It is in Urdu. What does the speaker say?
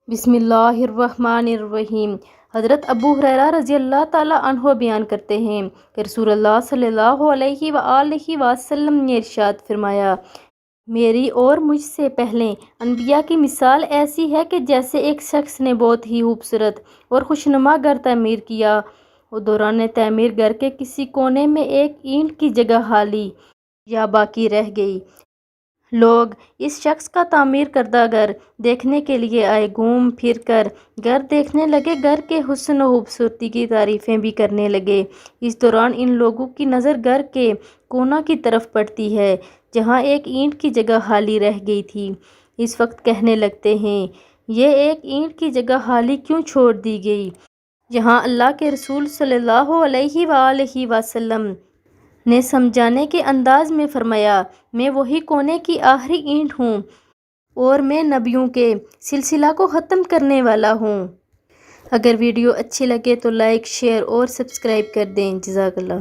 بسم اللہ الرحمن الرحیم۔ حضرت ابو ہریرہ رضی اللہ تعالیٰ عنہ بیان کرتے ہیں کہ رسول اللہ صلی اللہ علیہ وآلہ وسلم نے ارشاد فرمایا، میری اور مجھ سے پہلے انبیاء کی مثال ایسی ہے کہ جیسے ایک شخص نے بہت ہی خوبصورت اور خوشنما گھر تعمیر کیا اور دوران تعمیر گھر کے کسی کونے میں ایک اینٹ کی جگہ خالی یا باقی رہ گئی۔ لوگ اس شخص کا تعمیر کردہ گھر دیکھنے کے لیے آئے، گھوم پھر کر گھر دیکھنے لگے، گھر کے حسن و خوبصورتی کی تعریفیں بھی کرنے لگے۔ اس دوران ان لوگوں کی نظر گھر کے کونے کی طرف پڑتی ہے جہاں ایک اینٹ کی جگہ خالی رہ گئی تھی۔ اس وقت کہنے لگتے ہیں، یہ ایک اینٹ کی جگہ خالی کیوں چھوڑ دی گئی؟ یہاں اللہ کے رسول صلی اللہ علیہ وآلہ وسلم نے سمجھانے کے انداز میں فرمایا، میں وہی کونے کی آخری اینٹ ہوں اور میں نبیوں کے سلسلہ کو ختم کرنے والا ہوں۔ اگر ویڈیو اچھی لگے تو لائک، شیئر اور سبسکرائب کر دیں۔ جزاک اللہ۔